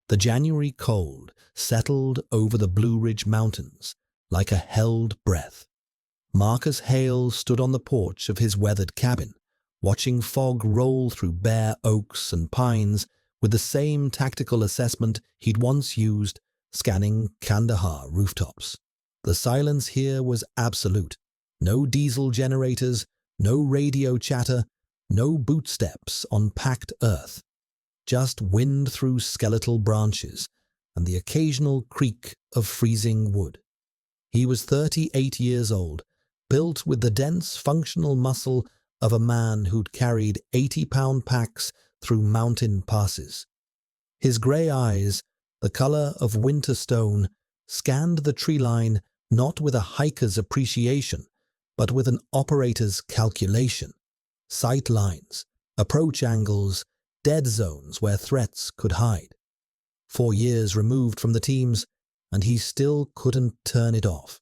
The January cold settled over the Blue Ridge Mountains like a held breath. Marcus Hale stood on the porch of his weathered cabin, watching fog roll through bare oaks and pines with the same tactical assessment he'd once used, scanning Kandahar rooftops. The silence here was absolute. No diesel generators, no radio chatter, no bootsteps on packed earth. Just wind through skeletal branches and the occasional creak of freezing wood. He was 38 years old, built with the dense, functional muscle of a man who'd carried 80-pound packs through mountain passes. His grey eyes, the colour of winter stone, scanned the tree line not with a hiker's appreciation, but with an operator's calculation. Sight lines, approach angles, dead zones where threats could hide. 4 years removed from the teams, and he still couldn't turn it off.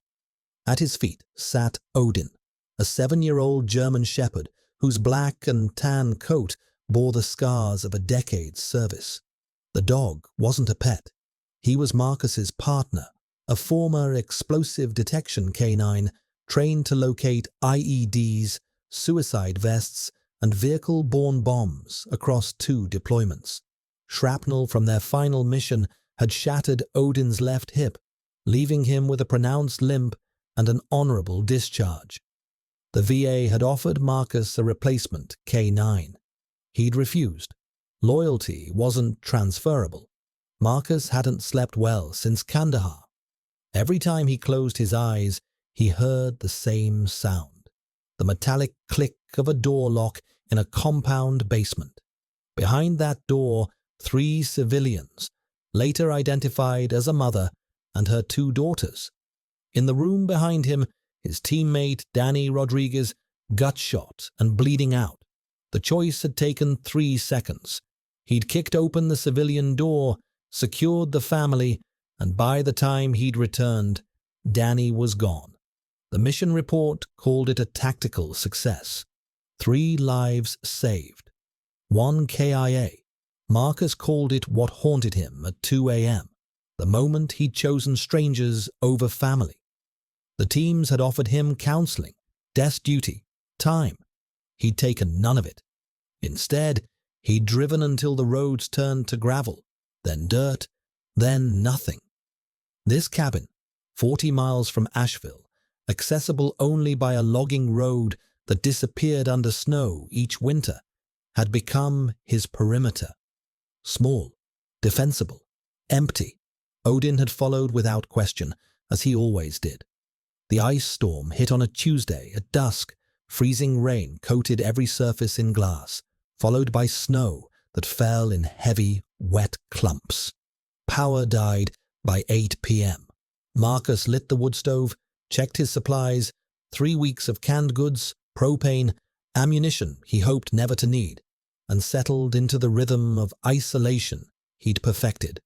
At his feet sat Odin, a 7-year-old German shepherd whose black and tan coat bore the scars of a decade's service. The dog wasn't a pet. He was Marcus's partner, a former explosive detection K-9 trained to locate IEDs, suicide vests, and vehicle-borne bombs across 2 deployments. Shrapnel from their final mission had shattered Odin's left hip, leaving him with a pronounced limp and an honorable discharge. The VA had offered Marcus a replacement K-9. He'd refused. Loyalty wasn't transferable. Marcus hadn't slept well since Kandahar. Every time he closed his eyes, he heard the same sound, the metallic click of a door lock in a compound basement. Behind that door, 3 civilians, later identified as a mother and her 2 daughters. In the room behind him, his teammate Danny Rodriguez, gut-shot and bleeding out. The choice had taken 3 seconds. He'd kicked open the civilian door, secured the family, and by the time he'd returned, Danny was gone. The mission report called it a tactical success. 3 lives saved. 1 KIA. Marcus called it what haunted him at 2 a.m., the moment he'd chosen strangers over family. The teams had offered him counseling, desk duty, time. He'd taken none of it. Instead, he'd driven until the roads turned to gravel, then dirt, then nothing. This cabin, 40 miles from Asheville, accessible only by a logging road that disappeared under snow each winter, had become his perimeter. Small, defensible, empty, Odin had followed without question, as he always did. The ice storm hit on a Tuesday at dusk. Freezing rain coated every surface in glass, followed by snow that fell in heavy, wet clumps. Power died by 8 p.m. Marcus lit the wood stove, checked his supplies, 3 weeks of canned goods, propane, ammunition he hoped never to need, and settled into the rhythm of isolation he'd perfected.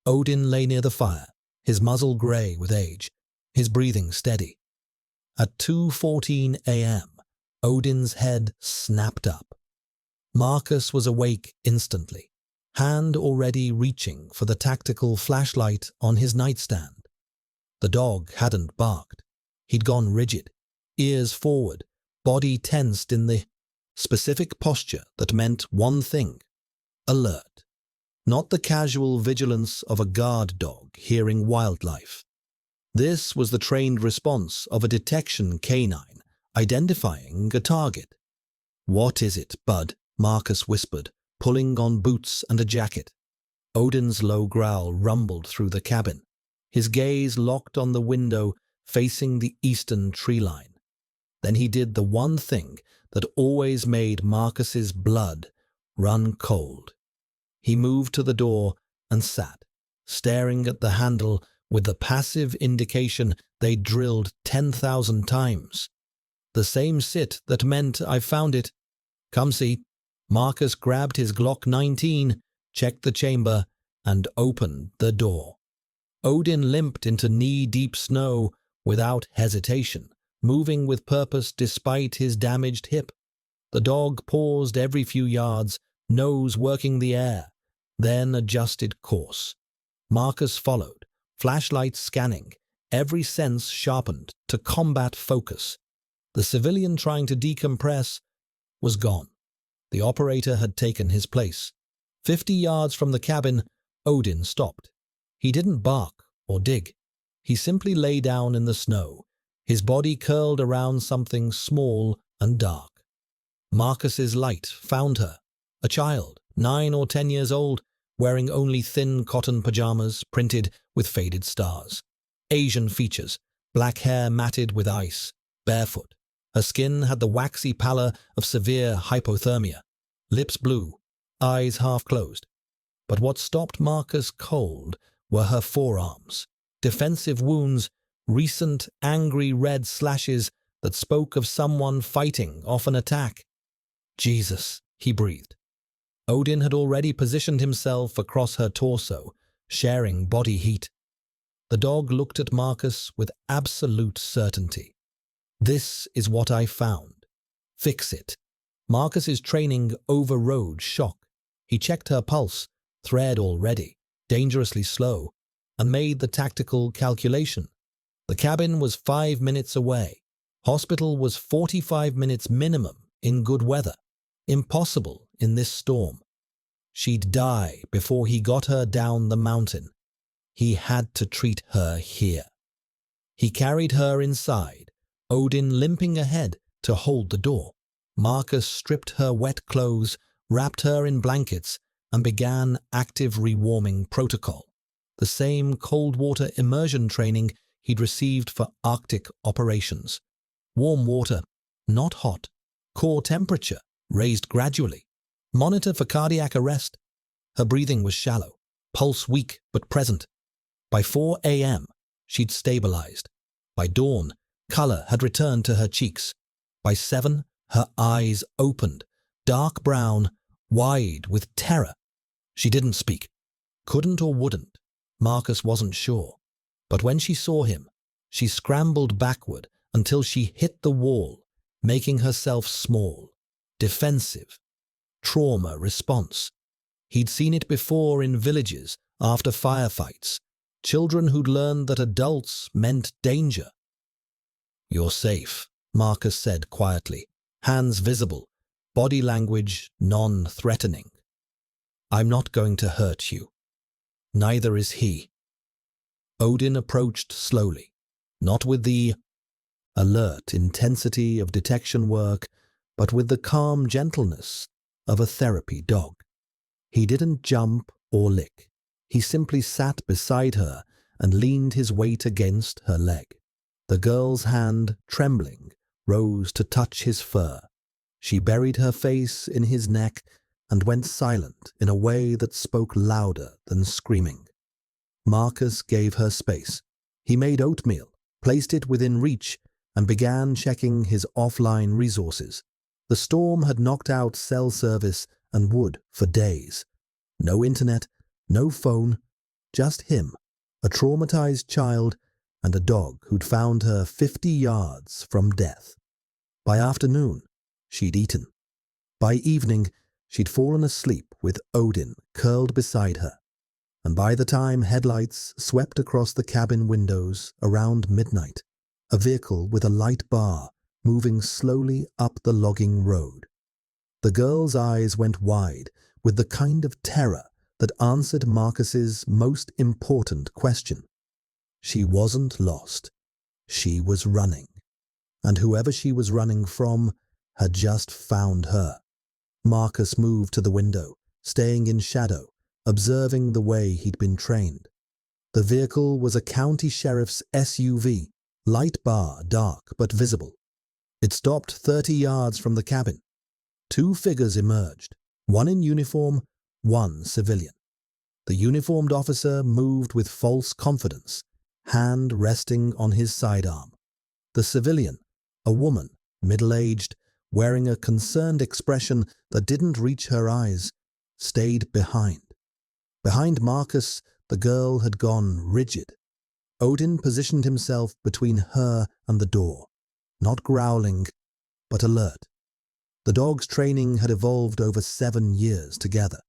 Odin lay near the fire, his muzzle grey with age, his breathing steady. At 2:14 a.m., Odin's head snapped up. Marcus was awake instantly, hand already reaching for the tactical flashlight on his nightstand. The dog hadn't barked. He'd gone rigid, ears forward, body tensed in the specific posture that meant one thing: alert. Not the casual vigilance of a guard dog hearing wildlife. This was the trained response of a detection K-9 identifying a target. "What is it, bud?" Marcus whispered, pulling on boots and a jacket. Odin's low growl rumbled through the cabin, his gaze locked on the window facing the eastern tree line. Then he did the one thing that always made Marcus's blood run cold. He moved to the door and sat, staring at the handle with the passive indication they'd drilled 10,000 times. The same sit that meant I found it. "Come see." Marcus grabbed his Glock 19, checked the chamber, and opened the door. Odin limped into knee-deep snow without hesitation, moving with purpose despite his damaged hip. The dog paused every few yards, nose working the air, then adjusted course. Marcus followed, flashlights scanning, every sense sharpened to combat focus. The civilian trying to decompress was gone. The operator had taken his place. 50 yards from the cabin, Odin stopped. He didn't bark or dig. He simply lay down in the snow, his body curled around something small and dark. Marcus's light found her, a child, 9 or 10 years old, wearing only thin cotton pajamas printed with faded stars. Asian features, black hair matted with ice, barefoot. Her skin had the waxy pallor of severe hypothermia, lips blue, eyes half closed. But what stopped Marcus cold were her forearms, defensive wounds, recent angry red slashes that spoke of someone fighting off an attack. Jesus, he breathed. Odin had already positioned himself across her torso, sharing body heat. The dog looked at Marcus with absolute certainty. This is what I found. Fix it. Marcus's training overrode shock. He checked her pulse, thread already, dangerously slow, and made the tactical calculation. The cabin was 5 minutes away. Hospital was 45 minutes minimum in good weather. Impossible in this storm. She'd die before he got her down the mountain. He had to treat her here. He carried her inside, Odin limping ahead to hold the door. Marcus stripped her wet clothes, wrapped her in blankets, and began active rewarming protocol. The same cold water immersion training he'd received for Arctic operations. Warm water, not hot. Core temperature, raised gradually. Monitor for cardiac arrest. Her breathing was shallow, pulse weak but present. By 4 a.m., she'd stabilized. By dawn, color had returned to her cheeks. By 7, her eyes opened, dark brown, wide with terror. She didn't speak. Couldn't or wouldn't. Marcus wasn't sure. But when she saw him, she scrambled backward until she hit the wall, making herself small, defensive. Trauma response. He'd seen it before in villages, after firefights. Children who'd learned that adults meant danger. "You're safe," Marcus said quietly, hands visible, body language non-threatening. "I'm not going to hurt you. Neither is he." Odin approached slowly, not with the alert intensity of detection work, but with the calm gentleness of a therapy dog. He didn't jump or lick. He simply sat beside her and leaned his weight against her leg. The girl's hand, trembling, rose to touch his fur. She buried her face in his neck and went silent in a way that spoke louder than screaming. Marcus gave her space. He made oatmeal, placed it within reach, and began checking his offline resources. The storm had knocked out cell service and would for days. No internet, no phone, just him, a traumatized child, and a dog who'd found her 50 yards from death. By afternoon, she'd eaten. By evening, she'd fallen asleep with Odin curled beside her. And by the time headlights swept across the cabin windows around midnight, a vehicle with a light bar moving slowly up the logging road. The girl's eyes went wide with the kind of terror that answered Marcus's most important question. She wasn't lost. She was running. And whoever she was running from had just found her. Marcus moved to the window, staying in shadow, observing the way he'd been trained. The vehicle was a county sheriff's SUV, light bar, dark but visible. It stopped 30 yards from the cabin. 2 figures emerged, one in uniform, one civilian. The uniformed officer moved with false confidence, hand resting on his sidearm. The civilian, a woman, middle-aged, wearing a concerned expression that didn't reach her eyes, stayed behind. Behind Marcus, the girl had gone rigid. Odin positioned himself between her and the door, not growling, but alert. The dog's training had evolved over 7 years together.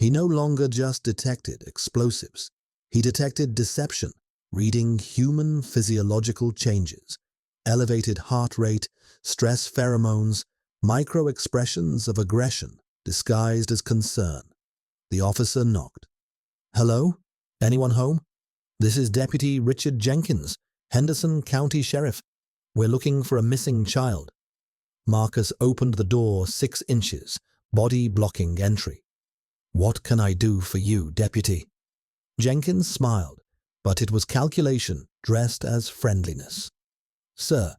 He no longer just detected explosives. He detected deception, reading human physiological changes, elevated heart rate, stress pheromones, micro-expressions of aggression disguised as concern. The officer knocked. "Hello? Anyone home? This is Deputy Richard Jenkins, Henderson County Sheriff. We're looking for a missing child." Marcus opened the door 6 inches, body blocking entry. "What can I do for you, Deputy?" Jenkins smiled, but it was calculation dressed as friendliness. "Sir,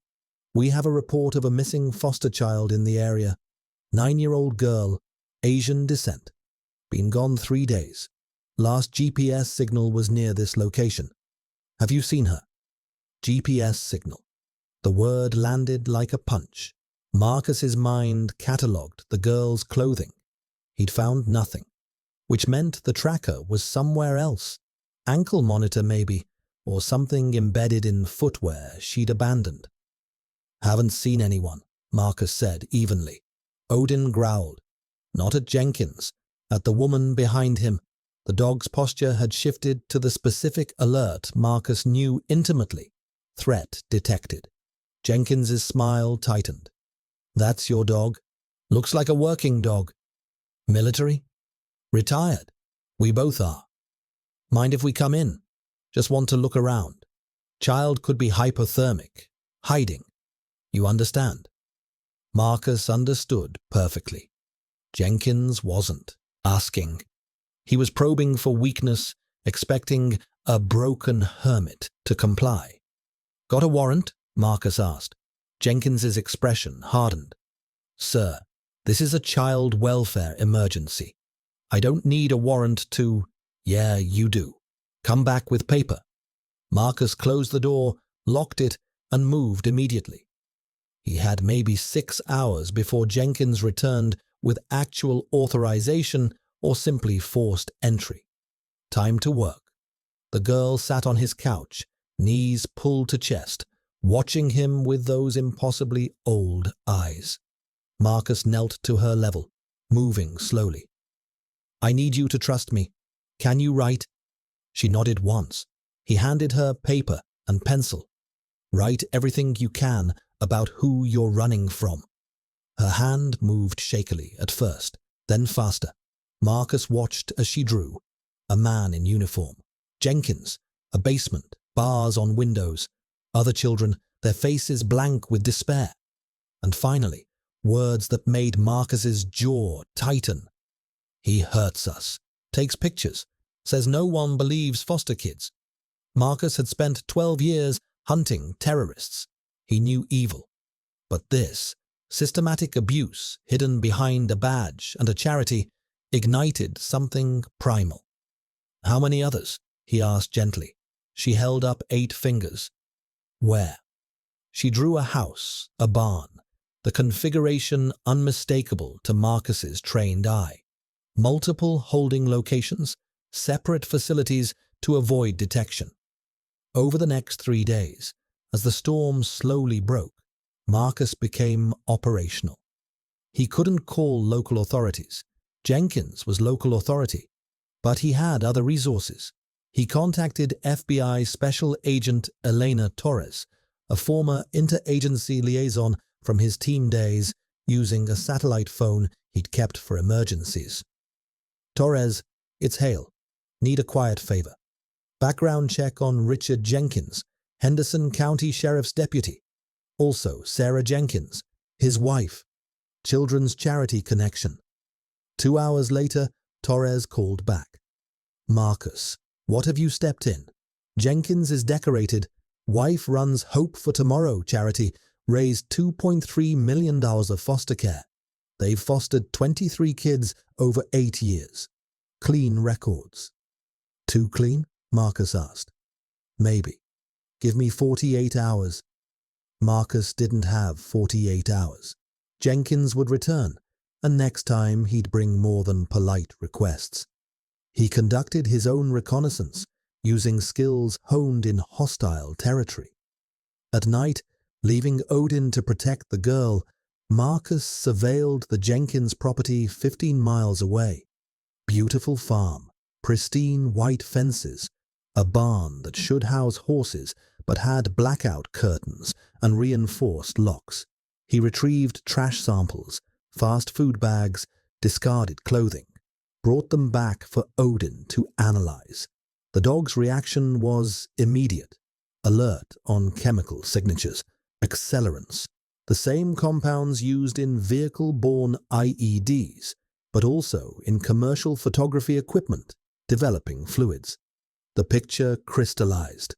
we have a report of a missing foster child in the area. 9-year-old girl, Asian descent. Been gone 3 days. Last GPS signal was near this location. Have you seen her?" GPS signal. The word landed like a punch. Marcus's mind catalogued the girl's clothing. He'd found nothing, which meant the tracker was somewhere else. Ankle monitor maybe, or something embedded in footwear she'd abandoned. "Haven't seen anyone," Marcus said evenly. Odin growled. Not at Jenkins, at the woman behind him. The dog's posture had shifted to the specific alert Marcus knew intimately. Threat detected. Jenkins's smile tightened. "That's your dog? Looks like a working dog. Military? Retired? We both are. Mind if we come in? Just want to look around. Child could be hypothermic, hiding. You understand?" Marcus understood perfectly. Jenkins wasn't asking. He was probing for weakness, expecting a broken hermit to comply. "Got a warrant?" Marcus asked. Jenkins's expression hardened. "Sir, this is a child welfare emergency. I don't need a warrant to—" "Yeah, you do. Come back with paper." Marcus closed the door, locked it, and moved immediately. He had maybe 6 hours before Jenkins returned with actual authorization or simply forced entry. Time to work. The girl sat on his couch, knees pulled to chest, watching him with those impossibly old eyes. Marcus knelt to her level, moving slowly. "I need you to trust me. Can you write?" She nodded once. He handed her paper and pencil. "Write everything you can about who you're running from." Her hand moved shakily at first, then faster. Marcus watched as she drew. A man in uniform. Jenkins. A basement. Bars on windows. Other children, their faces blank with despair. And finally, words that made Marcus's jaw tighten. "He hurts us. Takes pictures. Says no one believes foster kids." Marcus had spent 12 years hunting terrorists. He knew evil. But this, systematic abuse hidden behind a badge and a charity, ignited something primal. "How many others?" he asked gently. She held up 8 fingers. "Where?" She drew a house, a barn, the configuration unmistakable to Marcus's trained eye. Multiple holding locations, separate facilities to avoid detection. Over the next 3 days, as the storm slowly broke, Marcus became operational. He couldn't call local authorities. Jenkins was local authority. But he had other resources. He contacted FBI Special Agent Elena Torres, a former interagency liaison from his team days, using a satellite phone he'd kept for emergencies. "Torres, it's Hale. Need a quiet favor. Background check on Richard Jenkins, Henderson County Sheriff's deputy. Also Sarah Jenkins, his wife. Children's charity connection." 2 hours later, Torres called back. "Marcus, what have you stepped in? Jenkins is decorated. Wife runs Hope for Tomorrow charity, raised $2.3 million of foster care. They've fostered 23 kids over 8 years. Clean records." "Too clean?" Marcus asked. "Maybe. Give me 48 hours. Marcus didn't have 48 hours. Jenkins would return, and next time he'd bring more than polite requests. He conducted his own reconnaissance, using skills honed in hostile territory. At night, leaving Odin to protect the girl, Marcus surveilled the Jenkins property 15 miles away. Beautiful farm, pristine white fences, a barn that should house horses but had blackout curtains and reinforced locks. He retrieved trash samples, fast food bags, discarded clothing, brought them back for Odin to analyze. The dog's reaction was immediate, alert on chemical signatures, accelerants, the same compounds used in vehicle-borne IEDs, but also in commercial photography equipment, developing fluids. The picture crystallized.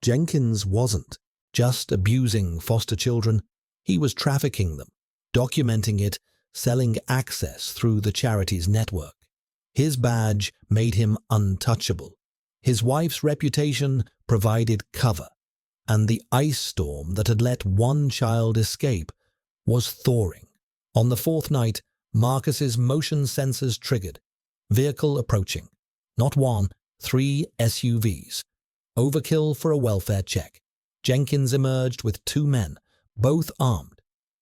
Jenkins wasn't just abusing foster children, he was trafficking them, documenting it, selling access through the charity's network. His badge made him untouchable. His wife's reputation provided cover, and the ice storm that had let one child escape was thawing. On the fourth night, Marcus's motion sensors triggered. Vehicle approaching. Not one, 3 SUVs. Overkill for a welfare check. Jenkins emerged with 2 men, both armed.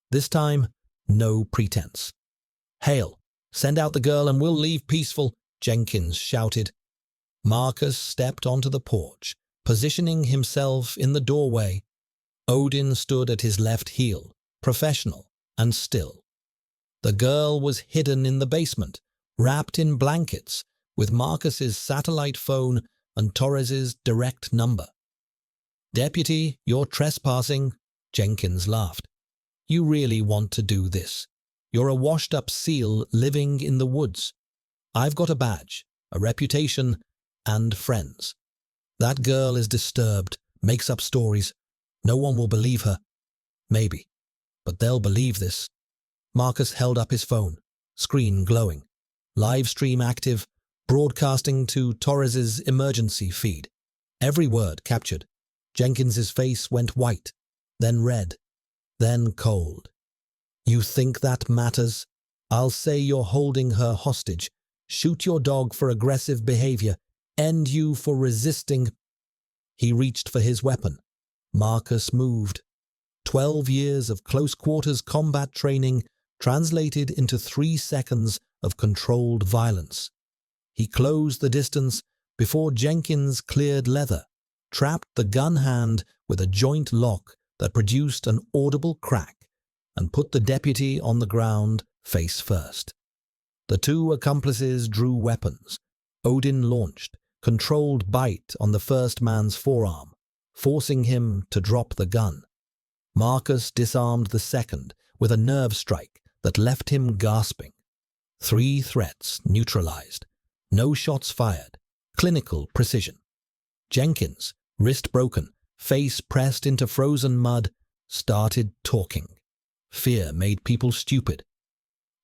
This time, no pretense. "Hale, send out the girl and we'll leave peaceful," Jenkins shouted. Marcus stepped onto the porch, positioning himself in the doorway. Odin stood at his left heel, professional and still. The girl was hidden in the basement, wrapped in blankets, with Marcus's satellite phone and Torres's direct number. "Deputy, you're trespassing," Jenkins laughed. "You really want to do this. You're a washed-up seal living in the woods. I've got a badge, a reputation, and friends. That girl is disturbed, makes up stories. No one will believe her. Maybe, but they'll believe this." Marcus held up his phone, screen glowing. Live stream active, broadcasting to Torres's emergency feed. Every word captured. Jenkins's face went white, then red, then cold. "You think that matters? I'll say you're holding her hostage, shoot your dog for aggressive behavior, end you for resisting." He reached for his weapon. Marcus moved. 12 years of close-quarters combat training translated into 3 seconds of controlled violence. He closed the distance before Jenkins cleared leather, trapped the gun hand with a joint lock that produced an audible crack, and put the deputy on the ground face first. The 2 accomplices drew weapons. Odin launched, controlled bite on the first man's forearm, forcing him to drop the gun. Marcus disarmed the second with a nerve strike that left him gasping. 3 threats neutralized. No shots fired. Clinical precision. Jenkins, wrist broken, face pressed into frozen mud, started talking. Fear made people stupid.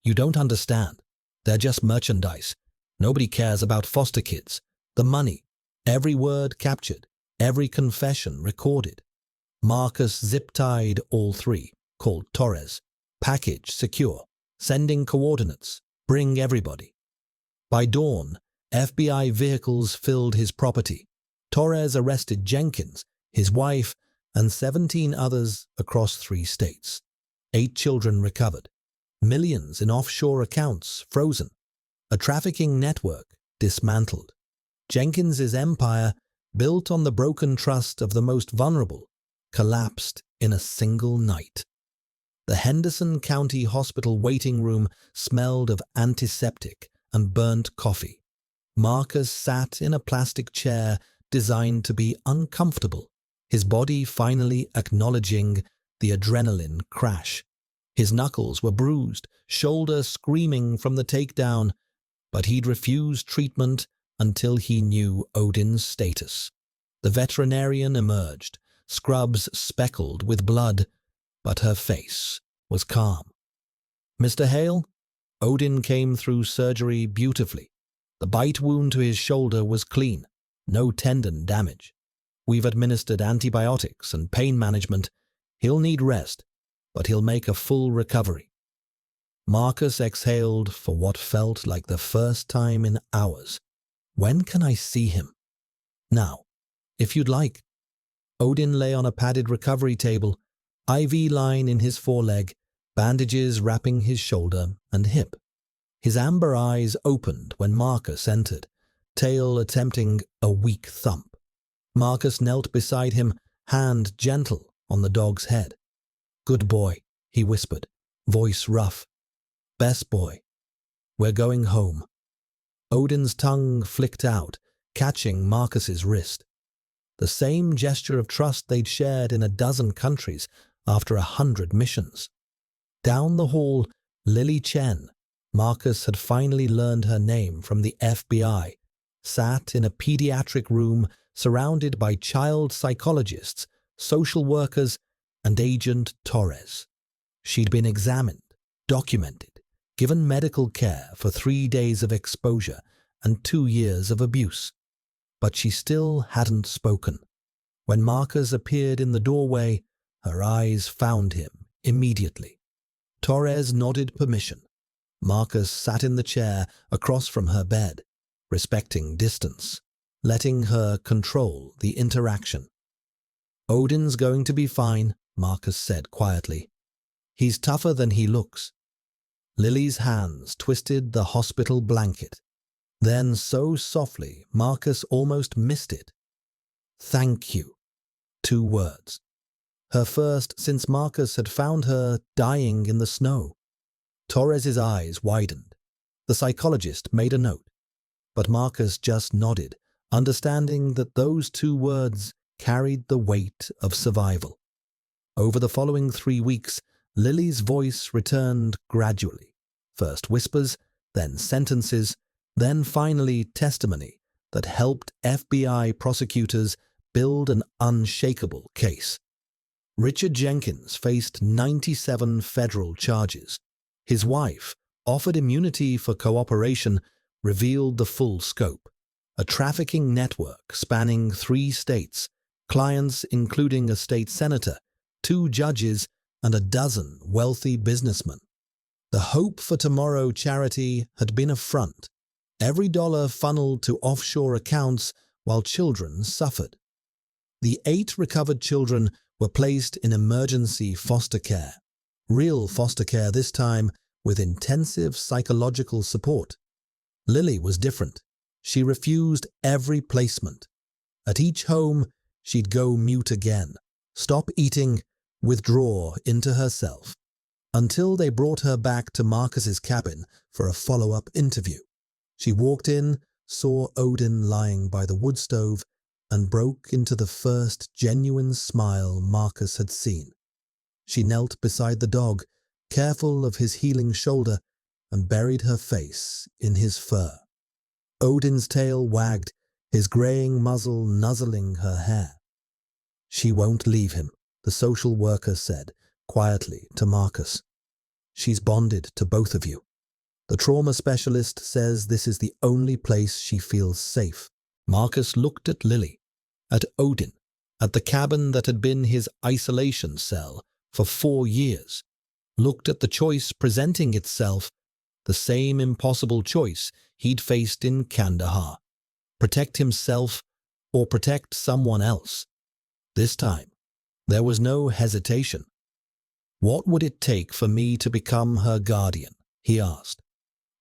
"You don't understand. They're just merchandise. Nobody cares about foster kids. The money." Every word captured, every confession recorded. Marcus zip-tied all 3, called Torres. Package secure. Sending coordinates. Bring everybody. By dawn, FBI vehicles filled his property. Torres arrested Jenkins, his wife, and 17 others across 3 states. 8 children recovered. Millions in offshore accounts frozen. A trafficking network dismantled. Jenkins's empire, built on the broken trust of the most vulnerable, collapsed in a single night. The Henderson County Hospital waiting room smelled of antiseptic and burnt coffee. Marcus sat in a plastic chair designed to be uncomfortable, his body finally acknowledging the adrenaline crash. His knuckles were bruised, shoulder screaming from the takedown, but he'd refused treatment until he knew Odin's status. The veterinarian emerged, scrubs speckled with blood, but her face was calm. "Mr. Hale?" Odin came through surgery beautifully. The bite wound to his shoulder was clean, no tendon damage. "We've administered antibiotics and pain management. He'll need rest, but he'll make a full recovery." Marcus exhaled for what felt like the first time in hours. "When can I see him?" "Now, if you'd like." Odin lay on a padded recovery table, IV line in his foreleg, bandages wrapping his shoulder and hip. His amber eyes opened when Marcus entered, tail attempting a weak thump. Marcus knelt beside him, hand gentle on the dog's head. "Good boy," he whispered, voice rough. "Best boy. We're going home." Odin's tongue flicked out, catching Marcus's wrist. The same gesture of trust they'd shared in a dozen countries after 100 missions. Down the hall, Lily Chen, Marcus had finally learned her name from the FBI, sat in a pediatric room surrounded by child psychologists, social workers, and Agent Torres. She'd been examined, documented, given medical care for 3 days of exposure and 2 years of abuse. But she still hadn't spoken. When Marcus appeared in the doorway, her eyes found him immediately. Torres nodded permission. Marcus sat in the chair across from her bed, respecting distance, letting her control the interaction. "Odin's going to be fine," Marcus said quietly. "He's tougher than he looks." Lily's hands twisted the hospital blanket. Then, so softly, Marcus almost missed it. "Thank you." 2 words. Her first since Marcus had found her dying in the snow. Torres's eyes widened. The psychologist made a note, but Marcus just nodded, understanding that those 2 words carried the weight of survival. Over the following 3 weeks, Lily's voice returned gradually. First whispers, then sentences, then finally testimony that helped FBI prosecutors build an unshakable case. Richard Jenkins faced 97 federal charges. His wife, offered immunity for cooperation, revealed the full scope. A trafficking network spanning 3 states, clients including a state senator, 2 judges, and a dozen wealthy businessmen. The Hope for Tomorrow charity had been a front. Every dollar funneled to offshore accounts while children suffered. The 8 recovered children were placed in emergency foster care. Real foster care this time, with intensive psychological support. Lily was different. She refused every placement. At each home, she'd go mute again, stop eating, withdraw into herself, until they brought her back to Marcus's cabin for a follow-up interview. She walked in, saw Odin lying by the wood stove, and broke into the first genuine smile Marcus had seen. She knelt beside the dog, careful of his healing shoulder, and buried her face in his fur. Odin's tail wagged, his graying muzzle nuzzling her hair. "She won't leave him," the social worker said, quietly to Marcus. "She's bonded to both of you. The trauma specialist says this is the only place she feels safe." Marcus looked at Lily, at Odin, at the cabin that had been his isolation cell for 4 years, looked at the choice presenting itself, the same impossible choice he'd faced in Kandahar. Protect himself or protect someone else. This time, there was no hesitation. "What would it take for me to become her guardian?" he asked.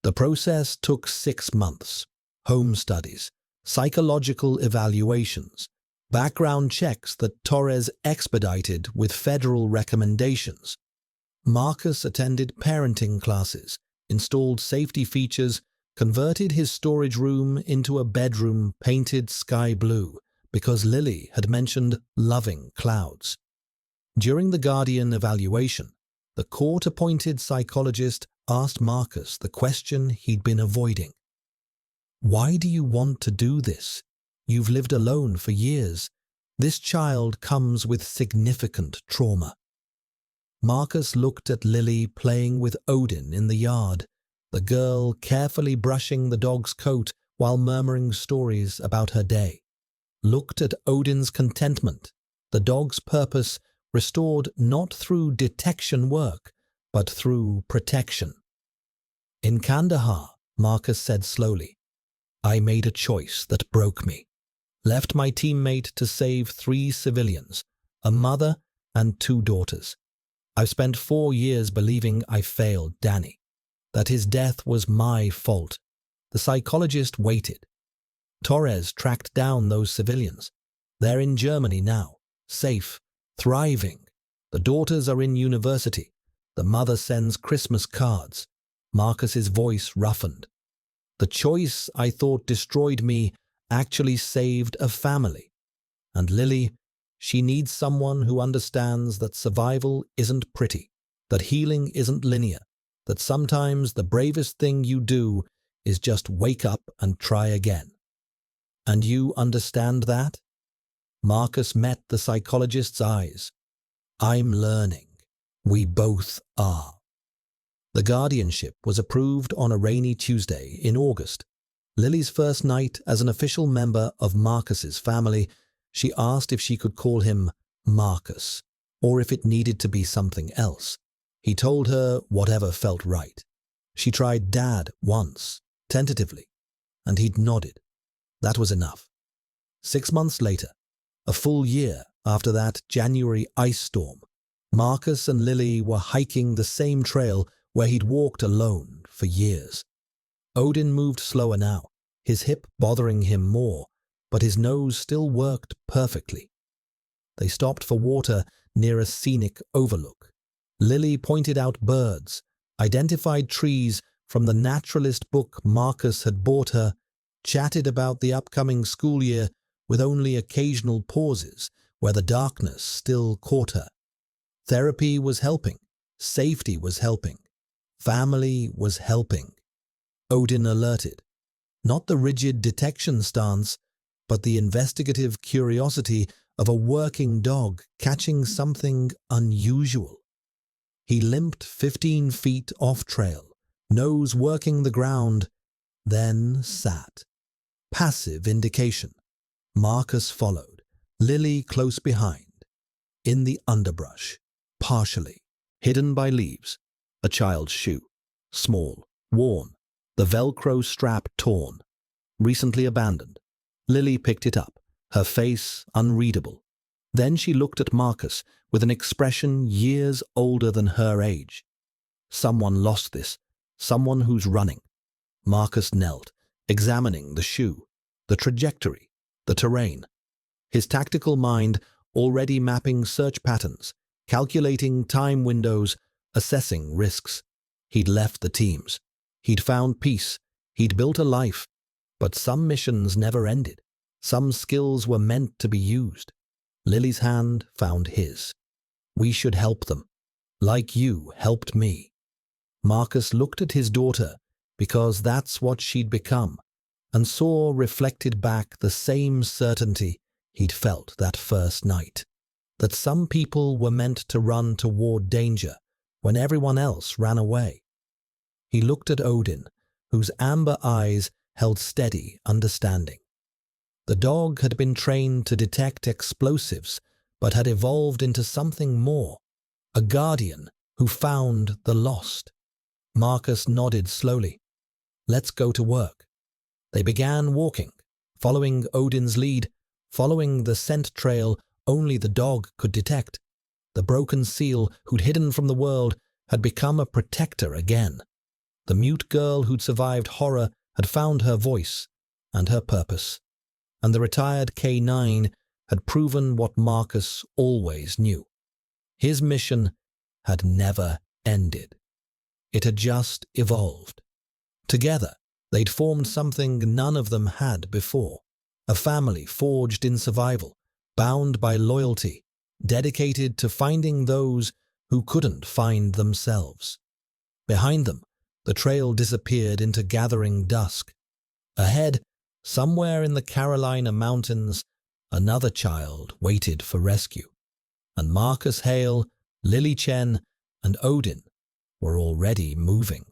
The process took 6 months. Home studies, psychological evaluations, background checks that Torres expedited with federal recommendations. Marcus attended parenting classes, installed safety features, converted his storage room into a bedroom painted sky blue because Lily had mentioned loving clouds. During the Guardian evaluation, the court-appointed psychologist asked Marcus the question he'd been avoiding. "Why do you want to do this? You've lived alone for years. This child comes with significant trauma." Marcus looked at Lily playing with Odin in the yard, the girl carefully brushing the dog's coat while murmuring stories about her day. Looked at Odin's contentment, the dog's purpose restored not through detection work, but through protection. "In Kandahar," Marcus said slowly, "I made a choice that broke me. Left my teammate to save 3 civilians, a mother and 2 daughters. I've spent 4 years believing I failed Danny. that his death was my fault. The psychologist waited. Torres tracked down those civilians. They're in Germany now, safe, thriving. The daughters are in university. The mother sends Christmas cards. Marcus's voice roughened. The choice I thought destroyed me actually saved a family. And Lily, she needs someone who understands that survival isn't pretty, that healing isn't linear, that sometimes the bravest thing you do is just wake up and try again. And you understand that? Marcus met the psychologist's eyes. I'm learning. We both are. The guardianship was approved on a rainy Tuesday in August. Lily's first night as an official member of Marcus's family, she asked if she could call him Marcus, or if it needed to be something else. He told her whatever felt right. She tried Dad once, tentatively, and he'd nodded. That was enough. 6 months later, a full year after that January ice storm, Marcus and Lily were hiking the same trail where he'd walked alone for years. Odin moved slower now, his hip bothering him more, but his nose still worked perfectly. They stopped for water near a scenic overlook. Lily pointed out birds, identified trees from the naturalist book Marcus had bought her, chatted about the upcoming school year with only occasional pauses where the darkness still caught her. Therapy was helping, safety was helping, family was helping. Odin alerted. Not the rigid detection stance, but the investigative curiosity of a working dog catching something unusual. He limped 15 feet off trail, nose working the ground, then sat. Passive indication. Marcus followed, Lily close behind. In the underbrush, partially, hidden by leaves, a child's shoe, small, worn, the Velcro strap torn, recently abandoned. Lily picked it up, her face unreadable. Then she looked at Marcus with an expression years older than her age. Someone lost this, someone who's running. Marcus knelt, examining the shoe, the trajectory, the terrain. His tactical mind already mapping search patterns, calculating time windows, assessing risks. He'd left the teams. He'd found peace. He'd built a life. But some missions never ended. Some skills were meant to be used. Lily's hand found his. We should help them, like you helped me. Marcus looked at his daughter, because that's what she'd become, and saw reflected back the same certainty he'd felt that first night, that some people were meant to run toward danger when everyone else ran away. He looked at Odin, whose amber eyes held steady understanding. The dog had been trained to detect explosives, but had evolved into something more, a guardian who found the lost. Marcus nodded slowly. Let's go to work. They began walking, following Odin's lead, following the scent trail only the dog could detect. The broken seal who'd hidden from the world had become a protector again. The mute girl who'd survived horror had found her voice and her purpose. And the retired K-9 had proven what Marcus always knew. His mission had never ended. It had just evolved. Together, they'd formed something none of them had before. A family forged in survival, bound by loyalty, dedicated to finding those who couldn't find themselves. Behind them, the trail disappeared into gathering dusk. Ahead, somewhere in the Carolina mountains, another child waited for rescue. And Marcus Hale, Lily Chen, and Odin were already moving.